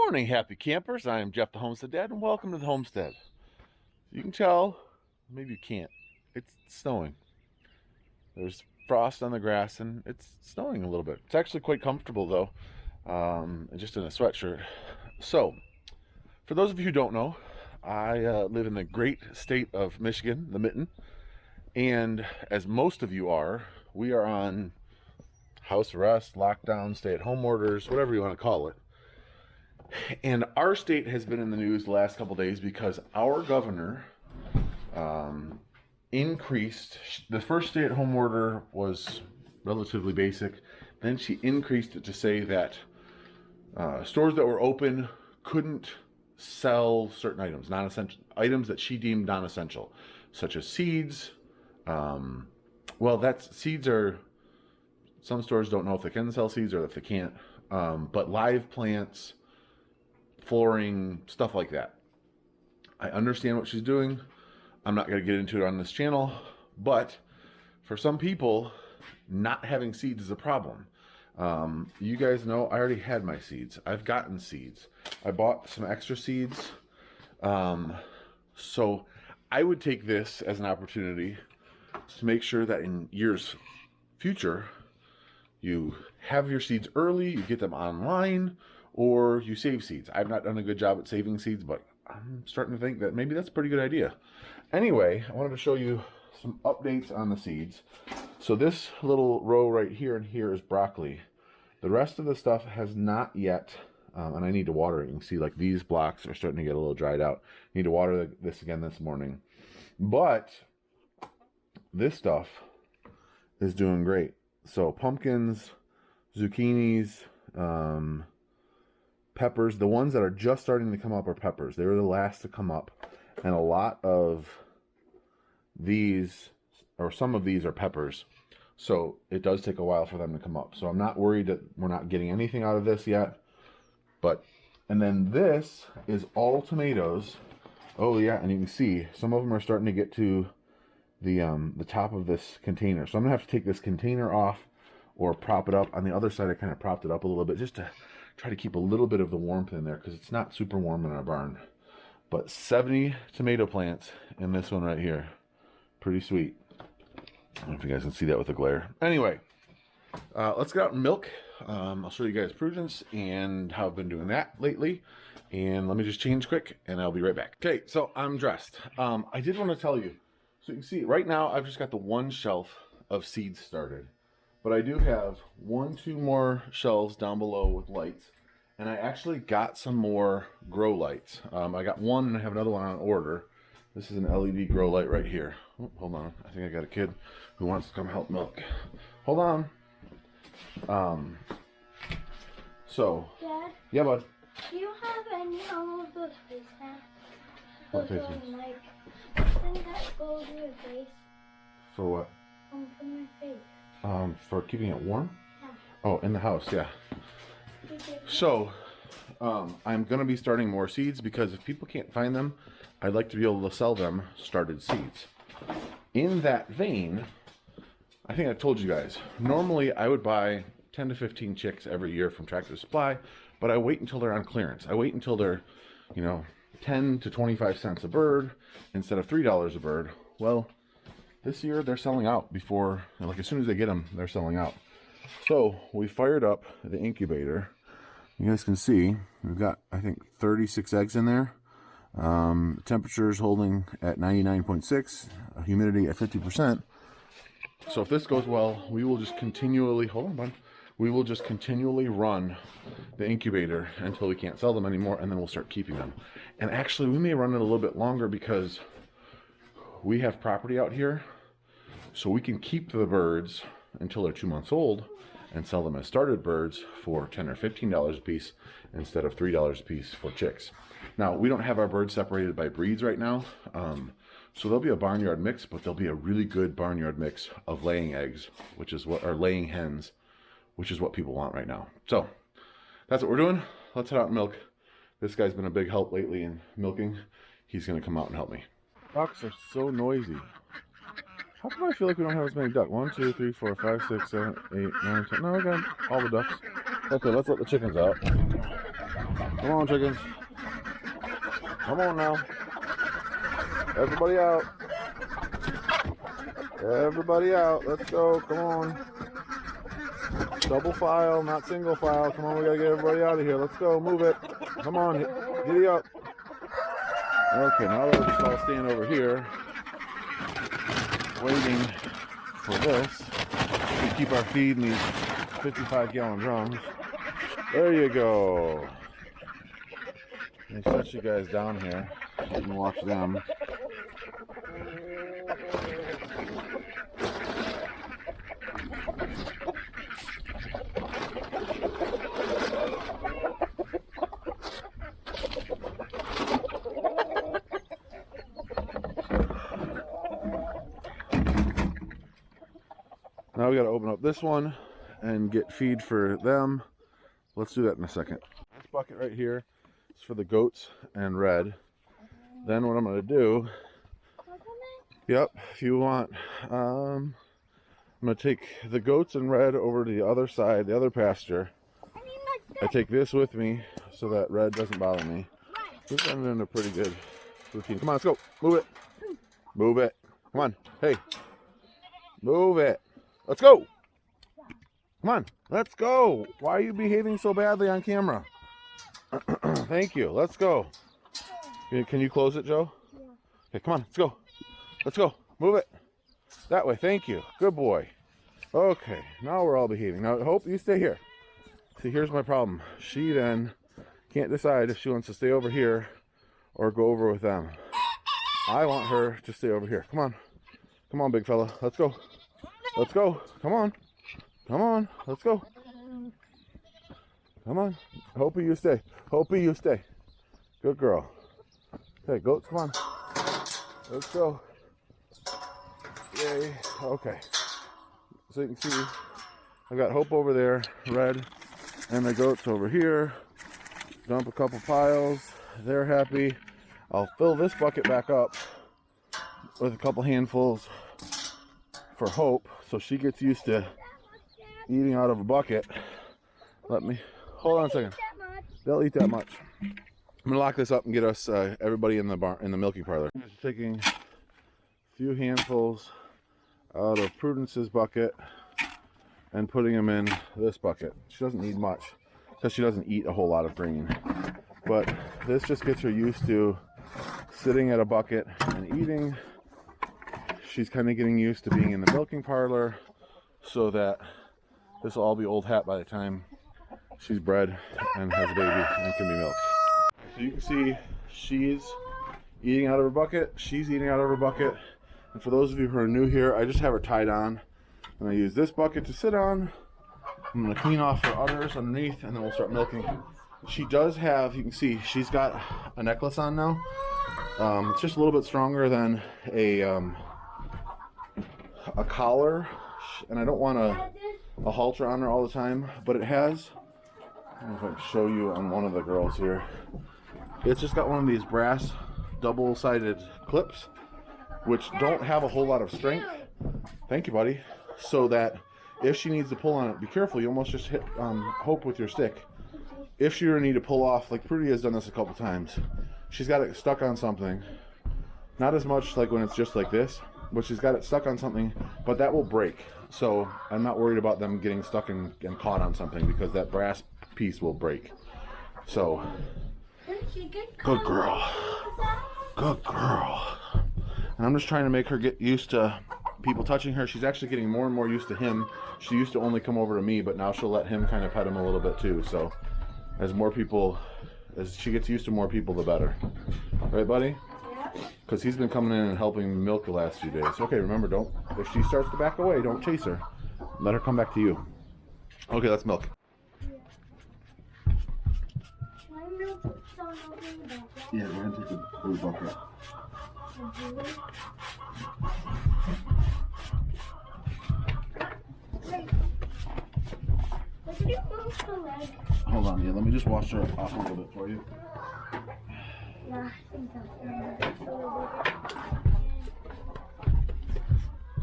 Morning, happy campers. I am Jeff the Homestead Dad, and welcome to the Homestead. You can tell, maybe you can't, it's snowing. There's frost on the grass, and it's snowing a little bit. It's actually quite comfortable, though, just in a sweatshirt. So, for those of you who don't know, I live in the great state of Michigan, the Mitten, and as most of you are, we are on house arrest, lockdown, stay-at-home orders, whatever you want to call it. And our state has been in the news the last couple days because our governor increased, the first stay-at-home order was relatively basic. Then she increased it to say that stores that were open couldn't sell certain items, non-essential items that she deemed non-essential, such as seeds. Seeds are, some stores don't know if they can sell seeds or if they can't, but live plants, flooring, stuff like that. I understand what she's doing. I'm not going to get into it on this channel, but for some people, not having seeds is a problem. You guys know I already had my seeds. I've gotten seeds. I bought some extra seeds. So I would take this as an opportunity to make sure that in years future, you have your seeds early, you get them online, or you save seeds. I've not done a good job at saving seeds, but I'm starting to think that maybe that's a pretty good idea. Anyway, I wanted to show you some updates on the seeds. So this little row right here and here is broccoli. The rest of the stuff has not yet, and I need to water it. You can see like these blocks are starting to get a little dried out. Need to water this again this morning. But this stuff is doing great. So pumpkins, zucchinis, peppers, the ones that are just starting to come up are peppers. They were the last to come up. And a lot of these, or some of these are peppers. So it does take a while for them to come up. So I'm not worried that we're not getting anything out of this yet. And then this is all tomatoes. Oh yeah, and you can see some of them are starting to get to the top of this container. So I'm gonna have to take this container off or prop it up. On the other side, I kind of propped it up a little bit just to try to keep a little bit of the warmth in there because it's not super warm in our barn. But 70 tomato plants in this one right here. Pretty sweet. I don't know if you guys can see that with the glare. Anyway, let's get out and milk. I'll show you guys prudence and how I've been doing that lately. And let me just change quick and I'll be right back. Okay, so I'm dressed. I did want to tell you, so you can see right now I've just got the one shelf of seeds started. But I do have 2 more shelves down below with lights. And I actually got some more grow lights. I got one and I have another one on order. This is an LED grow light right here. Oh, hold on. I think I got a kid who wants to come help milk. Hold on. Dad? Yeah, bud. Do you have any of those face masks? What Those face masks? things that go over your face. For what? For my face. For keeping it warm? Yeah. Oh, in the house, yeah. So, I'm going to be starting more seeds because if people can't find them, I'd like to be able to sell them started seeds. In that vein, I think I told you guys, normally I would buy 10 to 15 chicks every year from Tractor Supply, but I wait until they're on clearance. I wait until they're, 10 to 25 cents a bird instead of $3 a bird. Well, this year they're selling out before, like as soon as they get them, they're selling out. So we fired up the incubator. You guys can see we've got, I think, 36 eggs in there. Temperature is holding at 99.6, humidity at 50%. So if this goes well, we will just continually, hold on, bud. We will just continually run the incubator until we can't sell them anymore, and then we'll start keeping them. And actually, we may run it a little bit longer because we have property out here, so we can keep the birds until they're 2 months old and sell them as started birds for $10 or $15 a piece instead of $3 a piece for chicks. Now, we don't have our birds separated by breeds right now, so there'll be a barnyard mix, but there'll be a really good barnyard mix of laying eggs, which is what, or laying hens, which is what people want right now. So that's what we're doing. Let's head out and milk. This guy's been a big help lately in milking. He's gonna come out and help me. Ducks are so noisy. How come I feel like we don't have as many ducks? 1, 2, 3, 4, 5, 6, 7, 8, 9, 10. No, I got all the ducks. Okay, let's let the chickens out. Come on, chickens. Come on now. Everybody out. Everybody out. Let's go. Come on. Double file, not single file. Come on, we gotta get everybody out of here. Let's go. Move it. Come on. Giddy up. Okay, now we'll just all stand over here waiting for this. We keep our feed in these 55-gallon drums. There you go. Let me set you guys down here so you can watch them. Now we got to open up this one and get feed for them. Let's do that in a second. This bucket right here is for the goats and Red. Then what I'm going to do, yep, if you want, I'm going to take the goats and Red over to the other side, the other pasture. I take this with me so that Red doesn't bother me. We've been in a pretty good routine. Come on, let's go. Move it. Move it. Come on. Hey. Move it. Let's go. Come on. Let's go. Why are you behaving so badly on camera? Thank you. Let's go. Can you close it, Joe? Yeah. Okay, come on. Let's go. Let's go. Move it. That way. Thank you. Good boy. Okay. Now we're all behaving. Now, Hope, you stay here. See, here's my problem. She then can't decide if she wants to stay over here or go over with them. I want her to stay over here. Come on. Come on, big fella. Let's go. Let's go. Come on. Come on. Let's go. Come on. Hope you stay. Hope you stay. Good girl. Okay, goats, come on. Let's go. Yay. Okay. So you can see, I've got Hope over there, Red, and the goats over here. Dump a couple piles. They're happy. I'll fill this bucket back up with a couple handfuls for Hope, so she gets used to eating out of a bucket. Let me, hold on a second. They'll eat that much. I'm gonna lock this up and get us everybody in the barn, in the milking parlor. I'm just taking a few handfuls out of Prudence's bucket and putting them in this bucket. She doesn't need much because she doesn't eat a whole lot of grain, but this just gets her used to sitting at a bucket and eating. She's kind of getting used to being in the milking parlor, so that this will all be old hat by the time she's bred and has a baby and can be milked. So you can see she's eating out of her bucket, she's eating out of her bucket. And for those of you who are new here, I just have her tied on. And I use this bucket to sit on. I'm going to clean off her udders underneath, and then we'll start milking. She does have, you can see, she's got a necklace on now. It's just a little bit stronger than a collar, and I don't want a halter on her all the time, but it has, I don't know if I can show you on one of the girls here. It's just got one of these brass double-sided clips, which don't have a whole lot of strength. Thank you, buddy. So that if she needs to pull on it, be careful, you almost just hit Hope with your stick. If she were to need to pull off, like Prudy has done this a couple times, she's got it stuck on something. Not as much like when it's just like this, but she's got it stuck on something, but that will break. So I'm not worried about them getting stuck and caught on something, because that brass piece will break. So, good girl. Good girl. And I'm just trying to make her get used to people touching her. She's actually getting more and more used to him. She used to only come over to me, but now she'll let him kind of pet him a little bit too. So as she gets used to more people, the better. Right, buddy? Because he's been coming in and helping milk the last few days. Okay, remember, if she starts to back away, don't chase her. Let her come back to you. Okay, let's milk. Yeah, we're going to take the blue bucket. Hold on, yeah, let me just wash her off a little bit for you. Yeah, I think that's a little bit.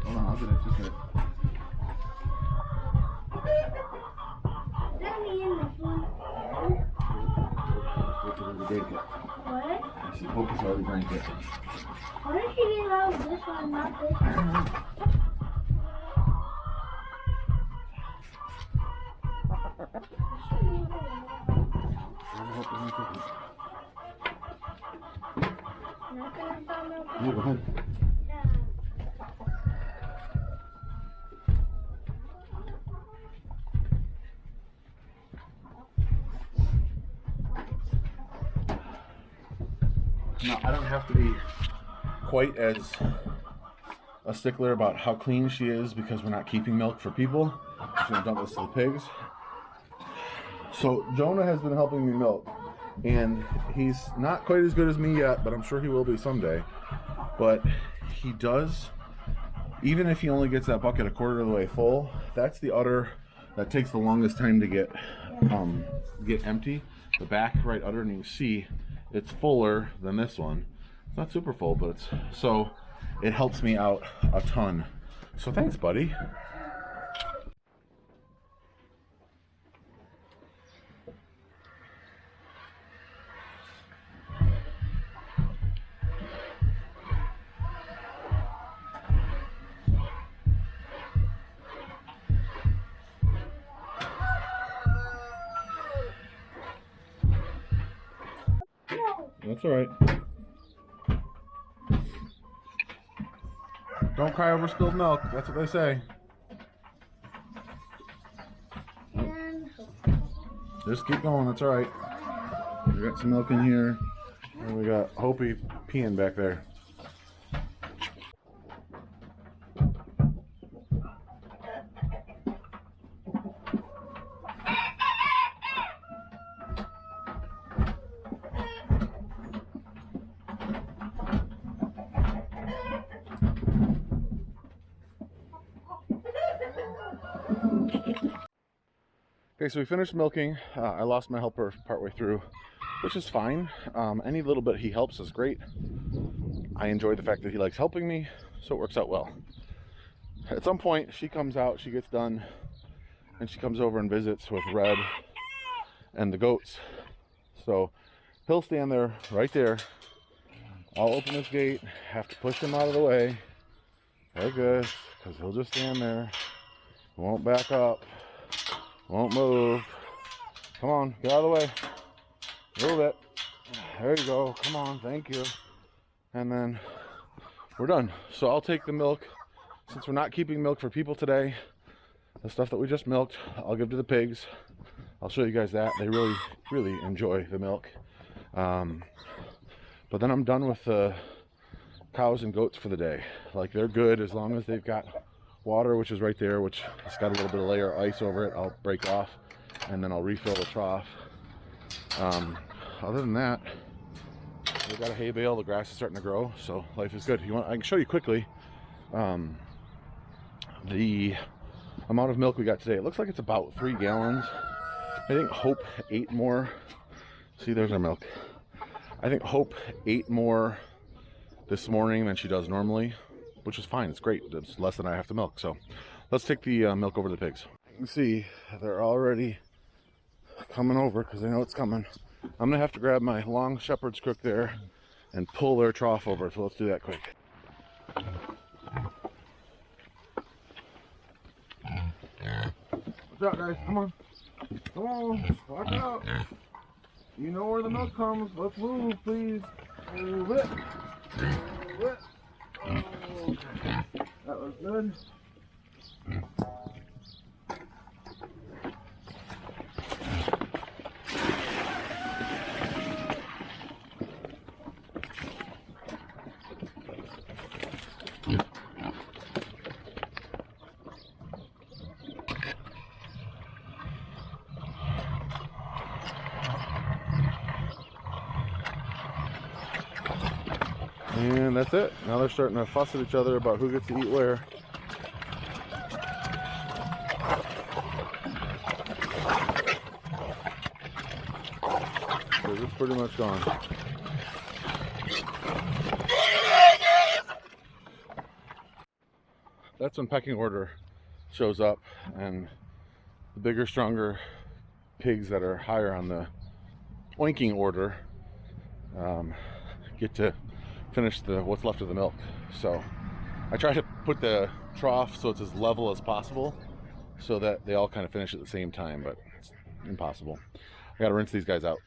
Hold on, I'll get it, just a minute. Let me in the food. drank it. What? I said Opie's already drank it. Why did she get out of this one, not this one? Not gonna find no Yeah, go ahead. Now, I don't have to be quite as a stickler about how clean she is because we're not keeping milk for people. She's gonna dump this to the pigs. So Jonah has been helping me milk, and he's not quite as good as me yet, but I'm sure he will be someday. But he does, even if he only gets that bucket a quarter of the way full, that's the udder that takes the longest time to get empty. The back right udder, and you see it's fuller than this one. It's not super full, but so it helps me out a ton. So thanks, buddy. That's all right. Don't cry over spilled milk. That's what they say. Just keep going. That's all right. We got some milk in here, and we got Hopi peeing back there. Okay, so we finished milking. I lost my helper partway through, which is fine. Any little bit he helps is great. I enjoy the fact that he likes helping me, so it works out well. At some point, she comes out, she gets done, and she comes over and visits with Red and the goats. So he'll stand there, right there. I'll open this gate, have to push him out of the way, like this, because he'll just stand there, won't back up. Won't move. Come on, get out of the way. Move it. There you go. Come on, thank you. And then we're done. So I'll take the milk. Since we're not keeping milk for people today, the stuff that we just milked, I'll give to the pigs. I'll show you guys that. They really, really enjoy the milk. But then I'm done with the cows and goats for the day. Like, they're good as long as they've got water, which is right there, which has got a little bit of layer of ice over it. I'll break off and then I'll refill the trough. Other than that, we've got a hay bale. The grass is starting to grow, so life is good. I can show you quickly the amount of milk we got today. It looks like it's about 3 gallons. I think Hope ate more. See, there's our milk. I think Hope ate more this morning than she does normally, which is fine. It's great. It's less than I have to milk. So let's take the milk over to the pigs. You can see they're already coming over because they know it's coming. I'm gonna have to grab my long shepherd's crook there and pull their trough over. So let's do that quick. What's up, guys? Come on. Come on. Watch out. You know where the milk comes. Let's move, please. Move it. Move it. Oh, that was good. And that's it. Now they're starting to fuss at each other about who gets to eat where. So it's pretty much gone. That's when pecking order shows up, and the bigger, stronger pigs that are higher on the oinking order get to finish what's left of the milk. So I try to put the trough so it's as level as possible so that they all kind of finish at the same time, but it's impossible. I gotta rinse these guys out.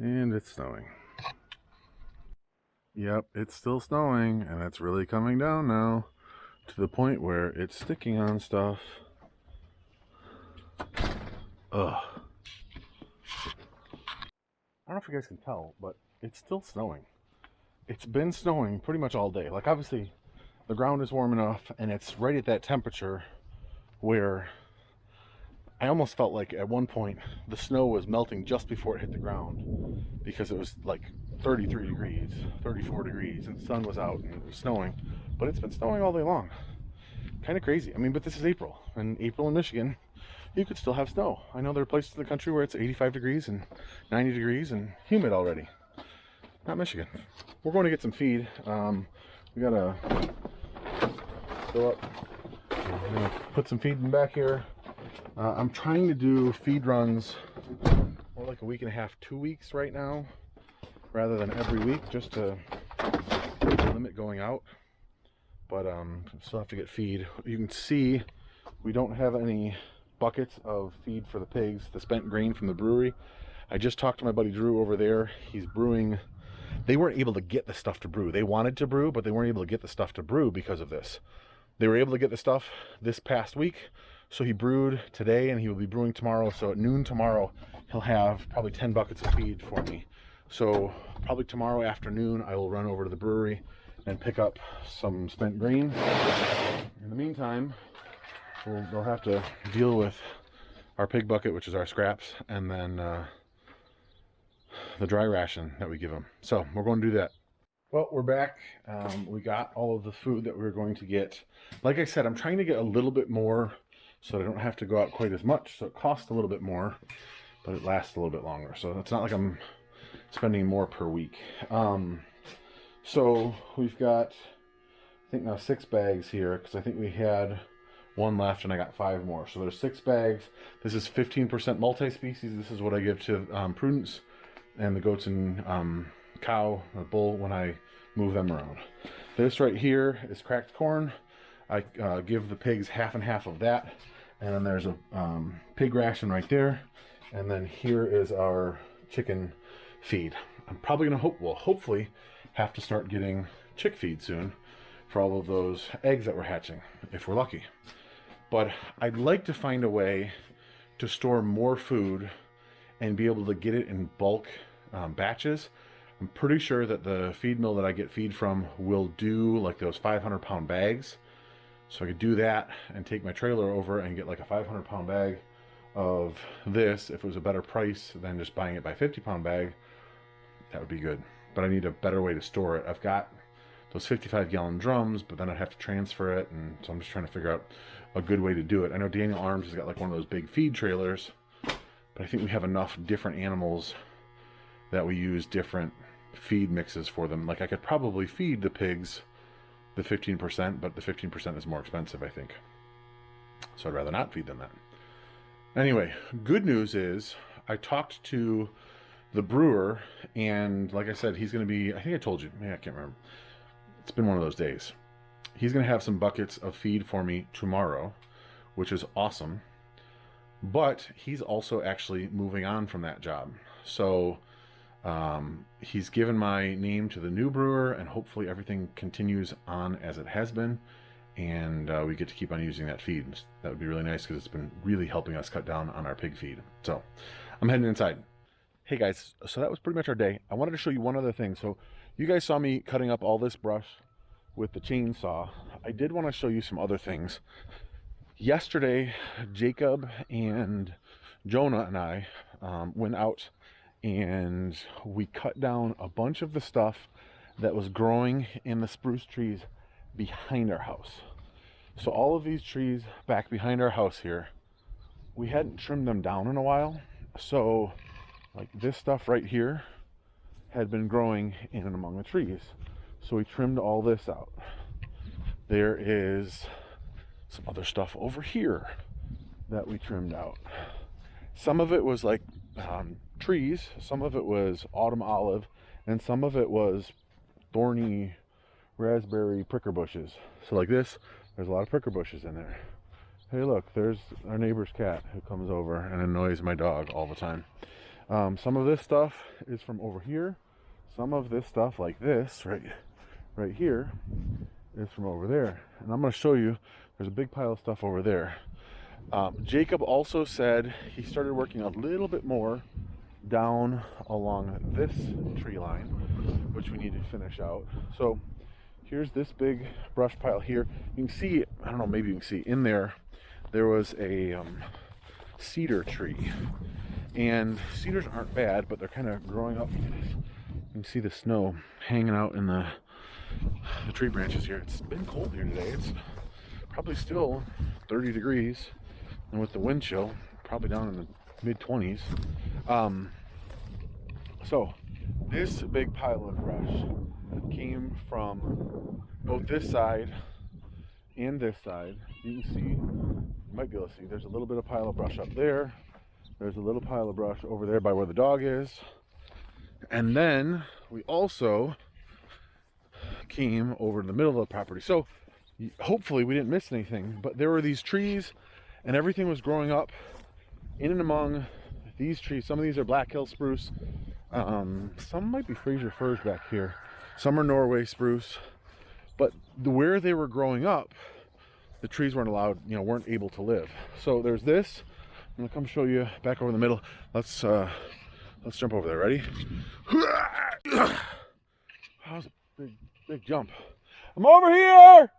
And it's snowing. Yep, it's still snowing, and it's really coming down now to the point where it's sticking on stuff. Ugh. I don't know if you guys can tell, but it's still snowing. It's been snowing pretty much all day. Like, obviously, the ground is warm enough, and it's right at that temperature where I almost felt like at one point the snow was melting just before it hit the ground, because it was like 33 degrees, 34 degrees, and the sun was out and it was snowing. But it's been snowing all day long. Kind of crazy. I mean, but this is April, and April in Michigan, you could still have snow. I know there are places in the country where it's 85 degrees and 90 degrees and humid already. Not Michigan. We're going to get some feed. We gotta go up. I'm gonna put some feed in the back here. I'm trying to do feed runs more like a week and a half, 2 weeks right now, rather than every week, just to limit going out. But still have to get feed. You can see we don't have any buckets of feed for the pigs, the spent grain from the brewery. I just talked to my buddy Drew over there. He's brewing. They weren't able to get the stuff to brew. They wanted to brew, but they weren't able to get the stuff to brew because of this. They were able to get the stuff this past week, so he brewed today and he will be brewing tomorrow. So at noon tomorrow, he'll have probably 10 buckets of feed for me. So probably tomorrow afternoon, I will run over to the brewery and pick up some spent grain. In the meantime, they'll have to deal with our pig bucket, which is our scraps, and then the dry ration that we give them. So we're going to do that. Well, we're back. We got all of the food that we were going to get. Like I said, I'm trying to get a little bit more so I don't have to go out quite as much. So it costs a little bit more, but it lasts a little bit longer. So it's not like I'm spending more per week. So we've got, I think now 6 bags here, because I think we had 1 left and I got 5 more. So there's 6 bags. This is 15% multi-species. This is what I give to Prudence and the goats and cow or bull when I move them around. This right here is cracked corn. I give the pigs half and half of that. And then there's a pig ration right there. And then here is our chicken feed. I'm probably going to hopefully have to start getting chick feed soon for all of those eggs that we're hatching, if we're lucky. But I'd like to find a way to store more food and be able to get it in bulk batches. I'm pretty sure that the feed mill that I get feed from will do like those 500-pound bags. So I could do that and take my trailer over and get like a 500-pound bag of this. If it was a better price than just buying it by 50-pound bag, that would be good. But I need a better way to store it. I've got those 55-gallon drums, but then I'd have to transfer it, and so I'm just trying to figure out a good way to do it. I know Daniel Arms has got like one of those big feed trailers, but I think we have enough different animals that we use different feed mixes for them. Like I could probably feed the pigs the 15%, but the 15% is more expensive, I think. So I'd rather not feed them that. Anyway, good news is I talked to the brewer, and like I said, he's going to be, I think I told you, I can't remember. It's been one of those days. He's going to have some buckets of feed for me tomorrow, which is awesome. But he's also actually moving on from that job. So he's given my name to the new brewer, and hopefully everything continues on as it has been. And we get to keep on using that feed. That would be really nice because it's been really helping us cut down on our pig feed. So I'm heading inside. Hey guys, so that was pretty much our day. I wanted to show you one other thing. So you guys saw me cutting up all this brush with the chainsaw. I did want to show you some other things. Yesterday, Jacob and Jonah and I went out and we cut down a bunch of the stuff that was growing in the spruce trees behind our house. So all of these trees back behind our house here, we hadn't trimmed them down in a while. So like this stuff right here had been growing in and among the trees. So we trimmed all this out. There is some other stuff over here that we trimmed out. Some of it was like trees, some of it was autumn olive, and some of it was thorny raspberry pricker bushes. So like this, there's a lot of pricker bushes in there. Hey look, there's our neighbor's cat who comes over and annoys my dog all the time. Some of this stuff is from over here. Some of this stuff like this right here is from over there. And I'm going to show you, there's a big pile of stuff over there. Jacob also said he started working a little bit more down along this tree line, which we need to finish out. So here's this big brush pile here. You can see, I don't know, maybe you can see in there was a cedar tree. And cedars aren't bad, but they're kind of growing up. You can see the snow hanging out in the tree branches here. It's been cold here today. It's probably still 30 degrees. And with the wind chill, probably down in the mid-20s. So this big pile of brush came from both this side and this side. You can see, you might be able to see, there's a little bit of pile of brush up there. There's a little pile of brush over there by where the dog is. And then we also came over to the middle of the property. So hopefully we didn't miss anything, but there were these trees and everything was growing up in and among these trees. Some of these are Black Hill spruce. Some might be Fraser firs back here. Some are Norway spruce. But where they were growing up, the trees weren't allowed, weren't able to live. So there's this. I'm gonna come show you back over the middle. Let's jump over there. Ready? That was a big jump. I'm over here.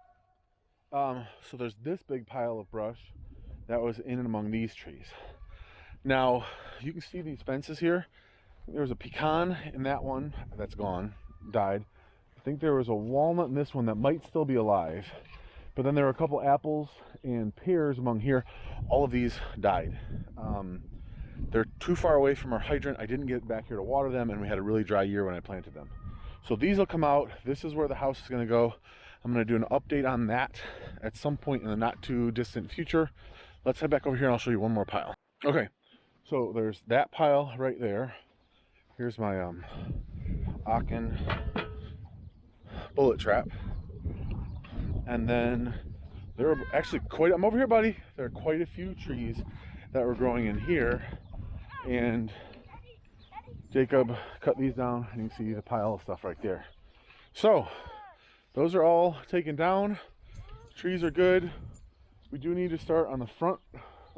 So there's this big pile of brush that was in and among these trees. Now you can see these fences here. There was a pecan in that one that's gone, died. I think there was a walnut in this one that might still be alive. But then there were a couple apples and pears among here. All of these died. They're too far away from our hydrant. I didn't get back here to water them, and we had a really dry year when I planted them. So these will come out. This is where the house is going to go. I'm going to do an update on that at some point in the not too distant future. Let's head back over here and I'll show you one more pile. Okay, so there's that pile right there. Here's my Aachen bullet trap. And then there are actually I'm over here, buddy. There are quite a few trees that were growing in here. And Jacob cut these down and you can see the pile of stuff right there. So those are all taken down. Trees are good. We do need to start on the front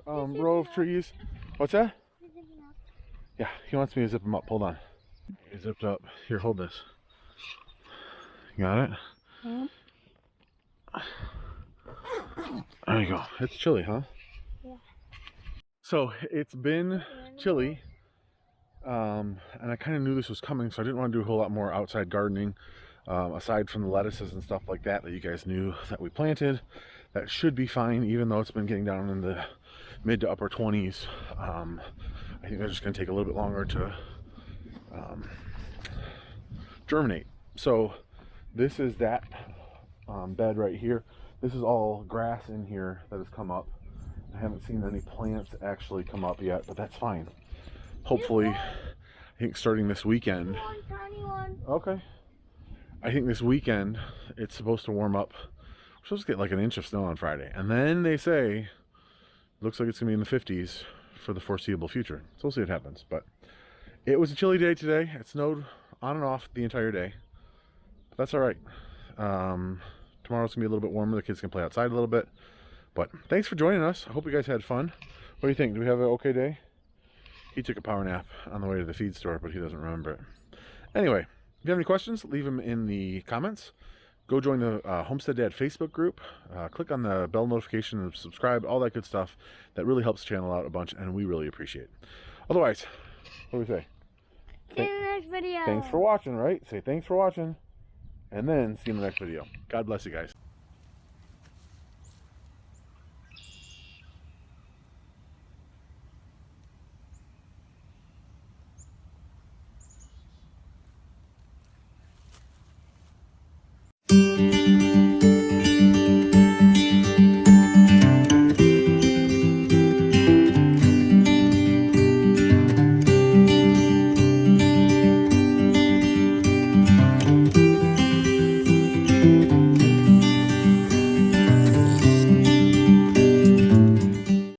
row of trees. What's that? Yeah, he wants me to zip them up. Hold on. He's zipped up. Here, hold this. You got it? Yeah. There you go. It's chilly, huh? Yeah. So it's been chilly, and I kind of knew this was coming, so I didn't want to do a whole lot more outside gardening, aside from the lettuces and stuff like that you guys knew that we planted. That should be fine, even though it's been getting down in the mid to upper 20s. I think they're just going to take a little bit longer to germinate. So this is that bed right here. This is all grass in here that has come up. I haven't seen any plants actually come up yet, but that's fine. Hopefully, I think starting this weekend. Okay. I think this weekend it's supposed to warm up. We're supposed to get like an inch of snow on Friday. And then they say, looks like it's going to be in the 50s for the foreseeable future. So we'll see what happens. But it was a chilly day today. It snowed on and off the entire day. But that's all right. Tomorrow's going to be a little bit warmer. The kids can play outside a little bit. But thanks for joining us. I hope you guys had fun. What do you think? Do we have an okay day? He took a power nap on the way to the feed store, but he doesn't remember it. Anyway, if you have any questions, leave them in the comments. Go join the Homestead Dad Facebook group. Click on the bell notification and subscribe, all that good stuff. That really helps the channel out a bunch, and we really appreciate it. Otherwise, what do we say? See you in the next video. Thanks for watching, right? Say thanks for watching, and then see you in the next video. God bless you guys.